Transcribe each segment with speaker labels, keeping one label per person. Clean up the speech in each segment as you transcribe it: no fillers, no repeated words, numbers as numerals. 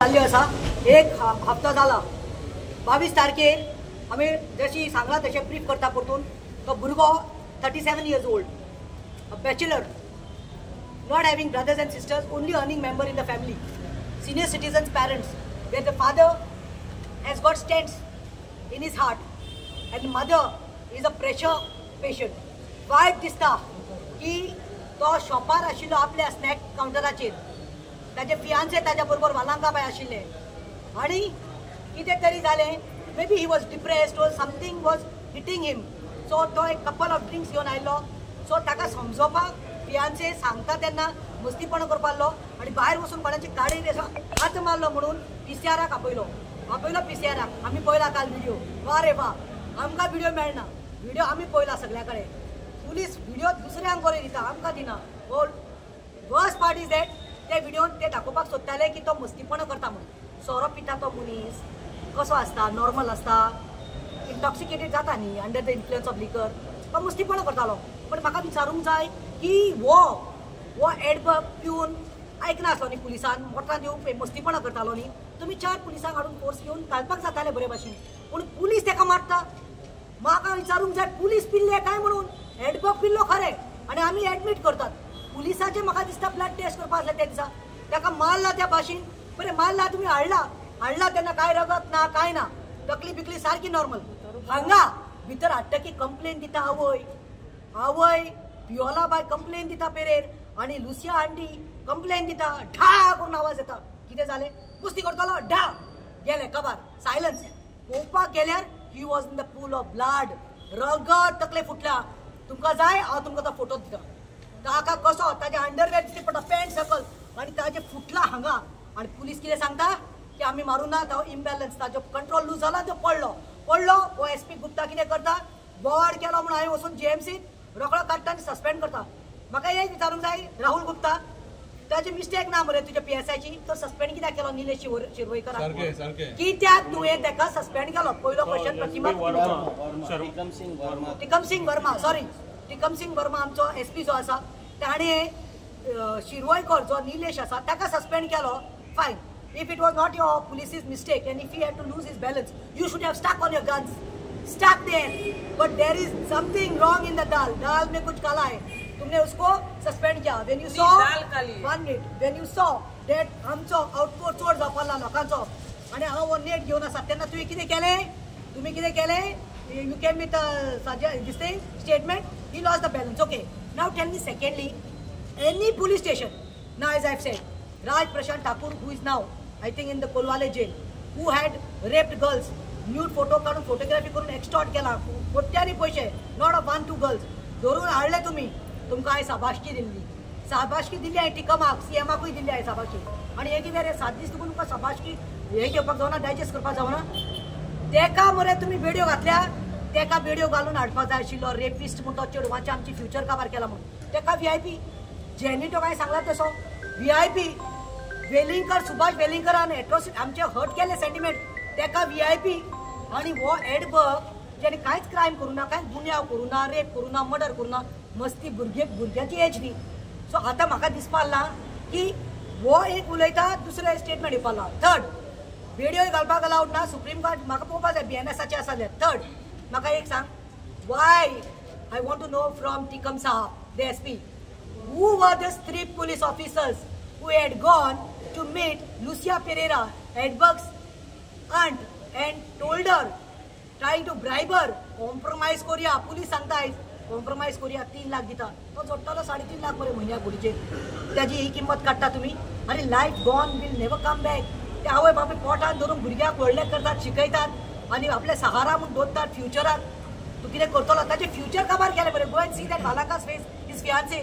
Speaker 1: चालली असा एक हप्ता झाला 22 तारखेर आम्ही जशी सांगला तसे ब्रीफ करता परतून तो भुरगो 37 years old, a bachelor, not having brothers and sisters, only earning member in the family, senior citizens parents, where the father has got stents in his heart and the mother is a pressure patient. वायट दिसता की तो शॉपार आशिल्लो आपल्या snack काउंटराचेर ताजे फियांचे ताज्या बरोबर वालांका bye आशिल्ले आनी कितें तरी जालें. maybe he was depressed or something was hitting him, so तो एक couple of drinks घेवन आयलो. सो ताका समजोवपाक फियांचे सांगता तेन्ना मस्तीपण करपालो आनी भायर वचून कोणाची गाडी हात मारलो म्हणून पीसीआराक आपयलो पीसीआराक. आमी पळयला काल व्हिडिओ. वा रे वा, आमकां व्हिडिओ मेळना. व्हिडिओ आमी पळयला सगळ्या कडेन. पुलीस व्हिडिओ दुसऱ्यांक बरे दिता, आमकां दिना. वर्स्ट पार्ट इज दॅट ते व्हिडिओन ते दाखोवपाक सोदताले की तो मस्तीपण करता म्हणून. सोरो पिता तो मनीस कसो आसता, नॉर्मल आसता, इंटॉक्सिकेटेड जाता न्ही अंडर द इन्फ्लुएन्स ऑफ लिकर, तो मस्तीपण करतालो. पण म्हाका विचारूंक जाय की वो एडबग पिवन आयकना आसलो न्ही पुलिसान, मोटार दिवंक मस्तीपण करतालो न्ही. तुमी 4 पुलिसांक हाडून फोर्स घेवन घालपाक जाताले बरे भाशेन, पूण पुलीस तेका मारता. म्हाका विचारूंक जाय पुलीस पिल्ले काय म्हणून. एडबग पिल्लो खरें आनी आमी एडमीट करतात. पुलिसाचे म्हाका दिसता ब्लड टेस्ट करपा आसलें त्या दिसा. ताका मारला त्या भाशेन. बरें मारला, तुमी हाडला तेन्ना काय रगत ना काय ना, तकली बिकली सारकी नॉर्मल. हांगा भितर हाडटकी कंप्लेन दिता आवय पियोला बाय कंप्लेन दिता पेरेर आनी लुसिया आंटी कंप्लेन दिता. ढा करून आवाज येता. कितें जालें? कुस्ती करतलो. ढा गेले काबार. सायलन्स. पळोवपाक गेल्यार he was in the pool of blood. रगत तकले फुटल्या. तुमकां जाय हांव तुमकां तो फोटो दिता. ताका कसो ताजे अंडरवेअर दिसता पडटा पॅन्ट सकल आनी ताजे फुटला हांगा. आनी पुलीस कितें सांगता की आमी मारूं ना, तो इम्बॅलन्स, ताजो कंट्रोल लूज जाला, तो पडलो. वो एसपी गुप्ता कितें करता, बोवाड केलो म्हणून हांवें वचून जेएमसीत रोखडो काडटा आनी सस्पेंड करता. म्हाका हें विचारूंक जाय राहुल गुप्ता, ताजी मिस्टेक ना मरे तुज्या PSIची, तो सस्पेंड कित्याक केलो निलेश शिरवयकराक? कित्याक तुवें ताका सस्पेंड केलो? पयलो क्वेश्चन टिकम सिंग वर्मा आमचो एसपी जो आसा ताणें शिरवयकर जो निलेश आसा ताका सस्पेंड केलो. फायन. If it was not your police's mistake and if he had to lose his balance, you should have stuck on your guns. Stuck there. But there is something wrong in the dal. Dal में कुछ काला है. तुमने उसको suspend किया. When you saw 1 minute, when you saw that आमचो outpost चोड जावपाला लोकांचो आनी हांव हो नेट घेवन आसा तेन्ना तुमी कितें केलें? You came with this thing statement. He lost the balance. Okay. Now tell me secondly, any police station, now as I've said, Raj Prashant Thakur, who is now I think in the Kolwale jail, who had raped girls, nude photo काढून photography करून extort केला, कोट्यांनी पैसे, not of 1-2 girls धरून हाडले तुम्ही. तुमकां हांवें शाबासकी दिल्ली हांवें टिकमाक CMाकूय दिल्ली हांवें शाबासकी. आनी हे कितें रे 7 दीस तुमकां शाबासकी हे घेवपाक जावना, डायजेस्ट करपाक जावना. तेका मरे तुमी व्हिडिओ घातल्या, तेका व्हिडिओ घालून हाडपाक जाय आशिल्लो. रेपिस्ट म्हणून तो चेडवांची आमची फ्युचर काबार केला म्हणून. तेका VIP जेनी तो काय सांगला तसो VIP वेलिंगकर, सुभाष वेलिंगकरान एट्रोसिटी आमचे हर्ट केले सेंटिमेंट, तेका VIP. आनी वो एडबग जेणे कांयच क्रायम करूं ना, कांयच गुन्यांव करूं ना, रेप करूं ना, मर्डर करूं ना, मस्ती भुरग्याची एज न्ही. सो आतां म्हाका दिसपा लागला की वो एक उलयता, दुसरे स्टेटमेंट दिवपा लागला. थर्ड, व्हिडिओ घालपाक अलाउड ना. सुप्रीम कोर्ट म्हाका पळोवपा जाय BNSचे आसा जाल्यार. थर्ड, म्हाका एक सांग, why I want to know from Tikam साहब, the SP, who were the 3 police officers who had gone to meet Lucia Pereira, Edbug's aunt, and told her, trying to bribe her, compromise करूया. Police सांगताय compromise करूया, 3 लाख दिता. तो जोडटालो 3.5 लाख मरे म्हयन्याक गुडीचेर. त्याची ही किंमत काडटा तुमी. आनी life gone will never come back. ते आवय बापूय पोटान धरून भुरग्याक व्हडले करतात, शिकयतात आनी आपले सहारा म्हणून दोत्तात फ्युचराक. तूं कितें करतलो? ताचें फ्युचर काबार केलें मरे. गो एंड सी दॅट बालाकास फेस, हिज फियान्से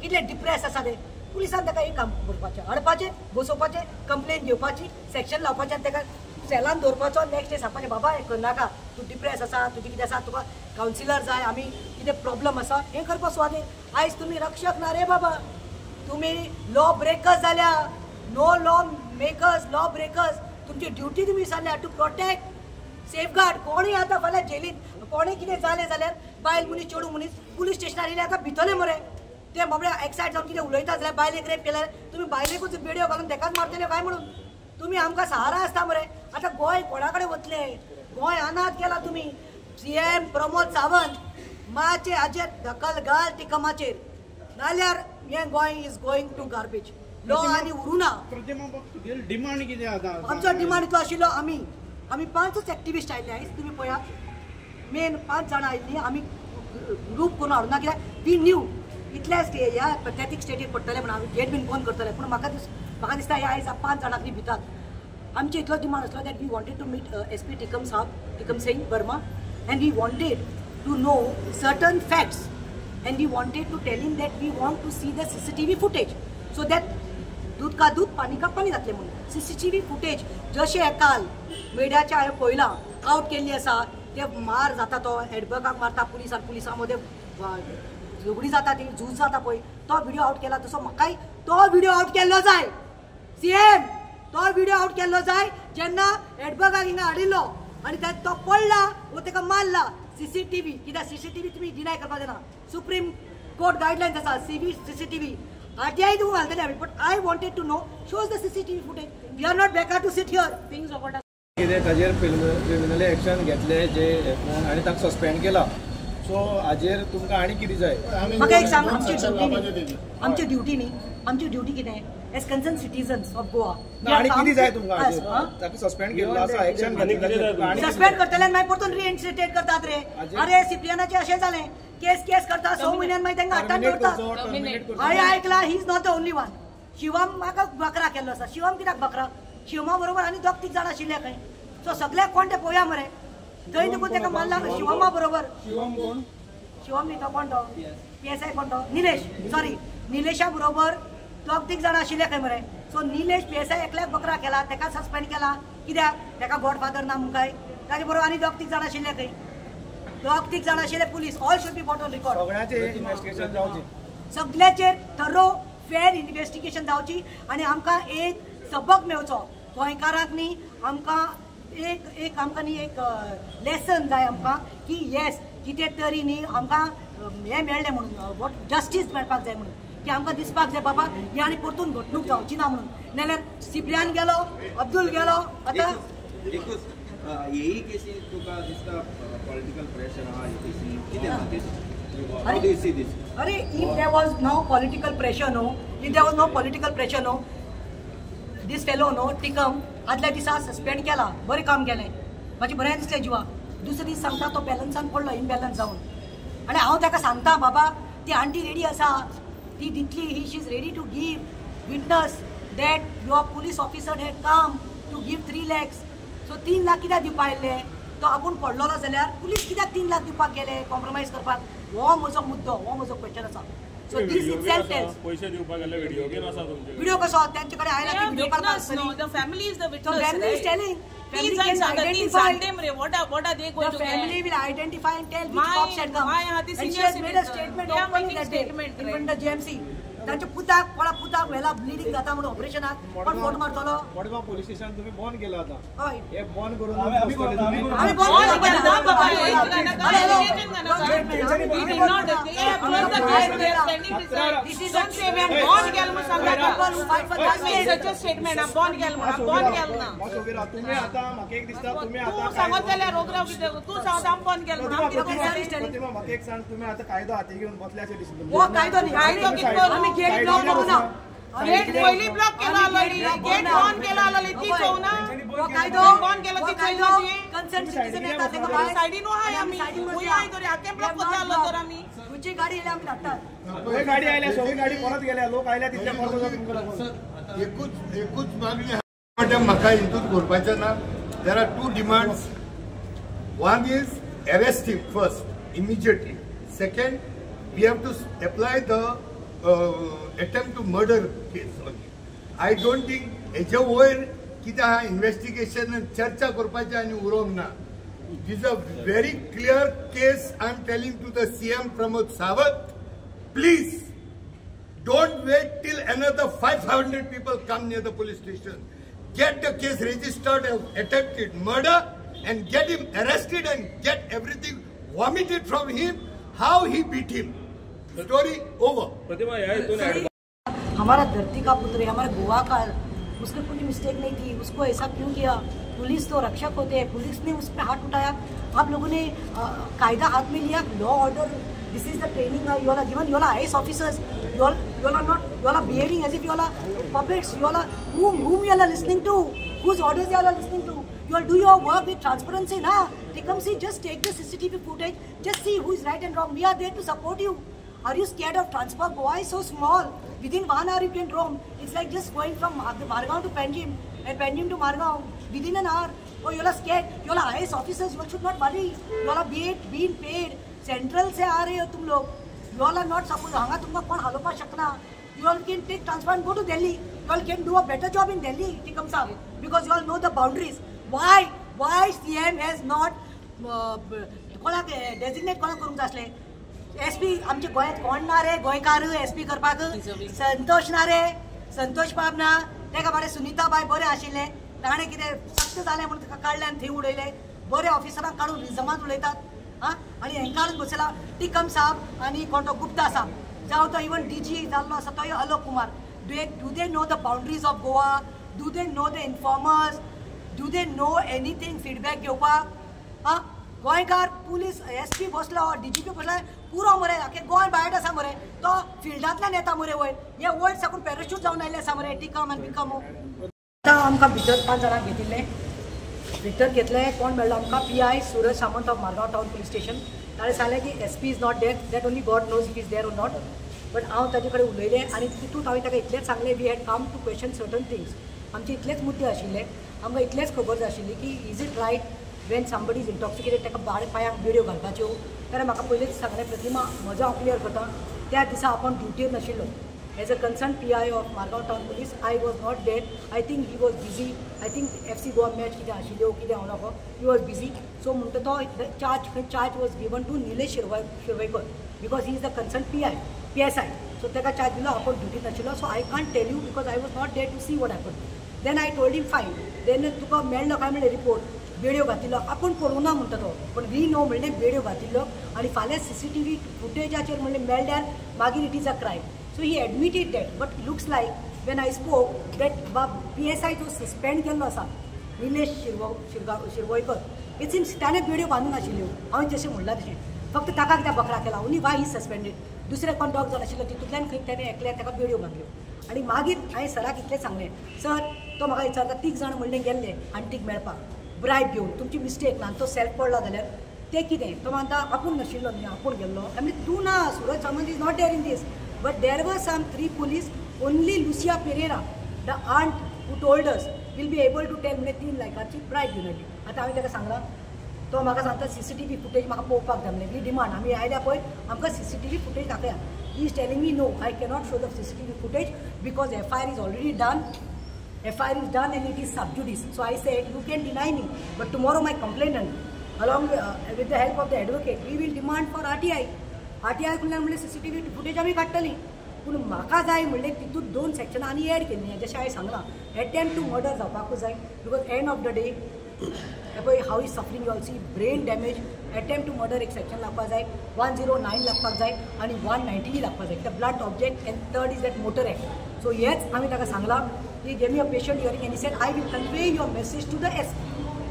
Speaker 1: कितले डिप्रेस आसा ते. पुलिसान ताका एक काम करपाचें, हाडपाचें, बसोवपाचें, कंप्लेन घेवपाची, सेक्शन लावपाचें आनी ताका सेलान दवरपाचो. नेक्स्ट डे सांगपाचें, बाबा हें करनाका, तूं डिप्रेस आसा, तुजें कितें आसा, तुका कावन्सिलर जाय, आमी कितें प्रॉब्लम आसा हें करपा सुवातेर. आयज तुमी रक्षक ना रे बाबा, तुमी लॉ ब्रेकर्स जाल्या. No law makers, law breakers. तुमची ड्युटी तुमी विसरल्या टू प्रोटेक्ट, सेफगार्ड. कोणूय आतां फाल्यां जेलींत कोणूय कितें जालें जाल्यार बायल मनीस, चेडू मनीस पुलीस स्टेशनार येयले आतां भितले मरे. ते बाबडे एक्सायट जावन कितें उलयता जाल्यार बायलेक रेप केल्यार तुमी बायलेकूच व्हिडिओ घालून तेकाच मारतले काय म्हणून. तुम्ही आमकां सहारा आसता मरे. आता गोंय कोणाकडे वतले? गोंय अनाथ केला तुम्ही. सीएम प्रमोद सावंत माचे हाजेर दखल घाल टिकमाचेर, नाल्यार हे Goem is going to garbage. लो आनी उरुना.
Speaker 2: डिमांड कितें आतां?
Speaker 1: आमचो डिमांड इतलो आशिल्लो. आमी 5च एक्टिविस्ट आयिल्ले आयज. तुम्ही पळया, मेन 5 जाणां आयिल्लीं. आमी ग्रूप करून हाडूना, कित्याक वी न्यू इतल्या ह्या पॅथेटीक स्टेटीर पडटले म्हणून आमी गेट बीन बंद करतले. पूण म्हाका दिसता ह्या आयज 5 जाणांनी भितात. आमचे इतलो डिमांड आसलो that we wanted to meet SP Tikam Singh Verma, and we wanted to know certain facts, and we wanted to tell him that we want to see the CCTV footage, so that दूध का दूध पाणी का पाणी जातले म्हणून. CCTV फुटेज जशे काल मिडियाच्या हांवें पळयलां आउट केल्ली आसा. ते मार जाता, तो हेडबगाक मारता पुलिसां मदें झगडी जाता, ती झूज जाता पळय, तो व्हिडिओ आउट केला. तसो म्हाकाय तो व्हिडिओ आउट केल्लो जाय. CM तो व्हिडिओ आउट केल्लो जाय जेन्ना हेडबगाक हिंगा हाडिल्लो आणि तो पडला व ताका मारला. CCTV कित्याक CCTV तुम्ही डिनाय करपाक जायना. सुप्रीम कोर्ट गायडलायन्स आसा CCTV. RTI तूं घालतले आमी, but I wanted to know shows the CCTV footage. We are not बेकार to sit here. Things over
Speaker 2: कितें ताजेर क्रिमिनल एक्शन घेतले जे आनी ताका सस्पेंड केला. सो हाजेर तुमकां आनी कितें जाय?
Speaker 1: म्हाका एक सांग, आमची ड्युटी न्ही, आमची ड्युटी कितें as concerned citizens of Goa.
Speaker 2: आनी कितें जाय तुमकां? ताका सस्पेंड केल्लो आसा, एक्शन घेतलें,
Speaker 1: सस्पेंड करतले आनी मागीर परतून रिइन्स्टेट करतात रे. अरे सिप्रियानाचें अशें जालें, केस करता 6 म्हयन्यान मागीर तांकां हातान दवरता. हांवें आयकलां he is not the only one. Shivam म्हाका बकरा केल्लो आसा. शिवम कित्याक बकरा? शिवमा बरोबर आनी 2-3 जाणां आशिल्ले खंय. सो सगळे कोण ते पळोवया मरे. थंय देखून ताका मारला शिवमा बरोबर. शिवम न्ही तो कोण तो PSI कोण तो निलेश, सॉरी निलेशा बरोबर 2-3 जाणां आशिल्ले खंय मरे. सो निलेश PSI एकल्याक बकरा केला, ताका सस्पेंड केला. कित्याक? ताका गॉडफादर ना म्हणून काय. ताजे बरोबर आनी 2-3 जाणां आशिल्ले खंय. 2-3 जाणां आशिल्ले. Police all should be bought on record.
Speaker 2: सगळ्याचेर इन्व्हेस्टिगेशन जावची.
Speaker 1: सगळ्याचेर थरो फेर इन्व्हेस्टिगेशन जावची आनी आमकां एक सबक मेळचो गोंयकारांक न्ही. आमकां एक आमकां न्ही एक लेसन जाय आमकां की येस कितें तरी न्ही आमकां हें मेळ्ळें म्हणून, वॉट जस्टीस मेळपाक जाय म्हणून, की आमकां दिसपाक जाय बाबा ही आनी परतून घडणूक जावची ना म्हणून. नाल्यार सिप्रियान गेलो, अब्दुल गेलो, आतां
Speaker 3: यही केसीस तुका दिसता पॉलिटिकल प्रेशर आहा केसी कितें
Speaker 1: अरे if there was no political pressure no, this fellow no Tikam आदल्या दिसा सस्पेंड केला, बरें काम केलें, म्हाजें बरें दिसलें जिवा. दुसरे दीस सांगता तो बॅलन्सान पडलो, इनबॅलन्स जावन. आनी हांव ताका सांगता बाबा ती आंटी रेडी आसा, ती दितली, she is ready to give witness that your police officer had come to give 3 lakhs. So 3 lakh कित्याक दिवपा आयिल्ले? तो आपूण पडलोलो जाल्यार पुलीस कित्याक 3 लाख दिवपाक गेले कॉम्प्रोमायज करपाक? हो म्हजो मुद्दो, हो म्हजो क्वेश्चन आसा. सो दिस इटसेल्फ टेल्स
Speaker 4: पैसे दिवपाक गेले व्हिडिओ गेम आसा तुमचे.
Speaker 1: व्हिडिओ कसो त्यांचे कडेन आयला की व्हिडिओ करपाक आसतली.
Speaker 5: The family is the witness.
Speaker 1: So family is telling. Family can identify. What are they going to get? The family will identify and tell which cops had come. And she has made a statement openly that day in front of GMC. त्यांच्या पुताक व्हेला bleeding जाता म्हणून ऑपरेशनाक पण फोट मारतलो.
Speaker 2: Vadgaon police station तुम्ही बंद केला आता.
Speaker 1: हय.
Speaker 2: हे बंद करून आम्ही बंद तुम्ही आता म्हाका एक दिसता तुम्ही आता
Speaker 5: सांगत जाल्यार रोगराव कितें तू सांगत आम बंद केलो
Speaker 2: प्रतिमा म्हाका एक सांग तुम्ही आता कायदो हाती घेऊन बसल्याचे दिसता.
Speaker 1: हो कायदो न्ही.
Speaker 5: कायदो कितलो
Speaker 1: आम्ही गेट ब्लॉक करू ना.
Speaker 5: गेट पयली ब्लॉक केला ऑलरेडी. गेट बंद केला ऑलरेडी. ती चोव ना.
Speaker 1: हो कायदो
Speaker 5: बंद केला ती
Speaker 1: कायदो
Speaker 5: चोव
Speaker 1: कन्सेंट सिटीजन येता तेका भायर
Speaker 5: सायडीन आहाय आमी. मुय आय तरी हाते ब्लॉक करता आलो तर आमी.
Speaker 1: तुमची गाडी येयली आमी धाडटात.
Speaker 2: सगळी गाडी आयल्या, सगळी गाडी परत गेल्या, लोक आयल्या तितल्या परत तुमकां
Speaker 6: एकूच मागणी म्हणजे म्हाका हितून करपाचें ना. There are 2 demands. One is arrest him first, immediately. Second, we have to apply the attempt to murder case only. I don't think हेच्या वयर कितें आहा इन्व्हेस्टिगेशन चर्चा करपाचें आनी उरोवंक ना. It is a very clear case. I am telling to the CM Pramod Sawant, please don't wait till another 500 people come near the police station. Get the case registered as attempted murder and get him arrested and get everything vomited from him, how he beat him. Story over.
Speaker 4: प्रतिमा,
Speaker 1: हमारा धरती का पुत्र है, हमारे गोवा का उसकी कोई mistake नहीं थी, उसको ऐसा क्यों किया? पुलिस तो रक्षक होते हैं, पुलिस ने उस पर हाथ उठाया, आप लोगों ने कायदा हाथ में लिया, law order, this is the training you all are given, you all are IAS officers, you all are behaving as if you all are puppets, you all are whom you all are listening to, whose orders you all are listening to, you all do your work with transparency, na? They come see, just take the CCTV footage, just see who is right and wrong, we are there to support you. Are you scared of transfer? Goa is so small, within 1 hour you can roam, it's like just going from Margao to Panjim and Panjim to Margao within an hour. Oh, you all are scared, you all are IAS officers, you all should not worry, you all are being paid, central से आ रहे हो तुम लोग, you all are not supposed, हांगा तुमका कोण हलवपा शकना, you all can take transfer and go to Delhi, you all can do a better job in Delhi, Tikam Saab, because you all know the boundaries. Why CM has not कोणा designate कोणा करूंक जाय आसलें? SP आमचे गोंयांत कोण ना रे गोंयकार SP करपाक? संतोष ना रे, संतोष बाब ना, तेका बारे सुनीता बाय बरें आशिल्ले, ताणें कितें सक्त जालें म्हणून ताका काडलें आनी थंय उडयलें, बरे ऑफिसरांक काडून रिजमांत उडयतात हाँ, आणि हेंकारून बसला टिकम साहब आणि कोण तो गुप्ता साहब, जावं तो इवन DG जाल्लो आसा तो Alok Kumar. Do they know the boundaries of Goa? Do they know the informers? Do they know anything feedback घेवपाक? हाँ, गोंयकार पुलीस SP बसलो, DGP बसला, पुरो मरे आख्खे गोंय भायर आसा मरे, तो फिल्डांतल्यान येता मरे वयर, हे वयर साकून पॅराशूट जावन आयले आसा मरे, टिकम आनी बिकम. आतां आमकां भितर 5 जाणांक घेतिल्ले, भितर घेतले, कोण मेळ्ळो आमकां? PI Suraj Samant of Margao town police station. ताणें सांगलें की SP is not there, that only God knows if is there or not. But हांव ताजे कडेन उलयलें आनी तितूंत हांवें ताका इतलेंच सांगलें, we had come to question certain things. आमचे इतलेच मुद्दे आशिल्ले, आमकां इतलेच खबर जाय आशिल्ली की is it right when somebody is intoxicated ताका पांयांक बेड्यो घालपाच्यो? जाल्यार म्हाका पयलींच सांगलें, प्रतिमा म्हजो हांव क्लियर करता, त्या दिसा आपूण ड्युटीर नाशिल्लो. As a concerned PI of Margao Town Police, I was not there. I think he was busy. I think FC Goa match कितें आशिल्ली ओ कितें हांव नाको, he was busy. So म्हणटा तो charge was given to Nilesh Shirvaikar because he is the concerned PSI. So ताका charge दिलो, आपूण duty नाशिल्लो. So I can't tell you because I was not there to see what happened. Then I told him fine. Then तुका मेळ्ळो काय म्हणलें report, बेड्यो घातिल्लो, आपूण पळोवंक ना म्हणटा तो, पण वी नो म्हणलें बेड्यो घातिल्लो आनी फाल्यां CCTV फुटेजाचेर म्हणलें मेळ्ळ्यार मागीर it is a crime. So he admitted that, but looks like when I spoke that PSI तो suspend केल्लो आसा निलेश शिरवयकर, इट सिम्स ताणें बेड्यो बांदून आशिल्ल्यो, हांवें जशें म्हणलां तशें, फक्त ताका कित्याक बकरा केला, ओन्ली वाय ही सस्पेंडेड. दुसरे कोण डॉग जावन आशिल्लो तितूंतल्यान खंय ताणें एकल्यान ताका बेड्यो बांदल्यो. आनी मागीर हांवें सराक इतलें सांगलें, सर तो म्हाका विचारता 3 जाण म्हणलें गेल्ले आंटीक मेळपाक ब्रायब घेवन, तुमची मिस्टेक ना, तो सेल्फ पडला जाल्यार तें कितें? तो म्हणटा आपूण नाशिल्लो न्ही, आपूण गेल्लो. आय मीन तूं ना, Suraj Samant is not there in this. But there were some 3 police, only Lucia Pereira, the aunt who told us, will be able to tell me 3 लाखाची प्राइज घेवन आयली. आतां हांवें ताका सांगलां, तो म्हाका सांगता CCTV फुटेज म्हाका पळोवपाक जाय म्हणलें. वी डिमांड, आमी आयल्या पळय आमकां CCTV फुटेज दाखया. He is telling me no, I cannot show the CCTV footage because FIR is already done. FIR is done and it is sub judice. So I said, you can deny me, but tomorrow my complainant, along with the help of the advocate, we will demand for RTI. RTI कडल्यान म्हणलें CCTV footage आमी काडटलीं, पूण म्हाका जाय म्हणलें तितूंत 2 सेक्शनां आनी add केल्लीं. जशें हांवें सांगलां, अटेम्प्ट टू मर्डर जावपाकूच जाय, because end of the day पळय हाव is suffering, you all see brain damage. Attempt to murder एक सेक्शन लागपाक जाय, 109 लागपाक जाय आनी 190 लागपाक जाय, the blunt object, and third is that motor act. So हेच हांवें ताका सांगलां की give me a patient hearing, and he said I will convey your message to the SP.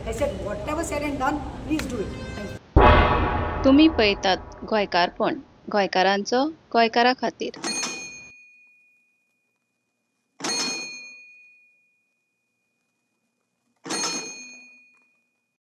Speaker 1: I said whatever said and done, please do it. Thank you.
Speaker 7: तुम्ही पळयतात गोंयकारपण, गोंयकारांचो गोंयकारा खातीर.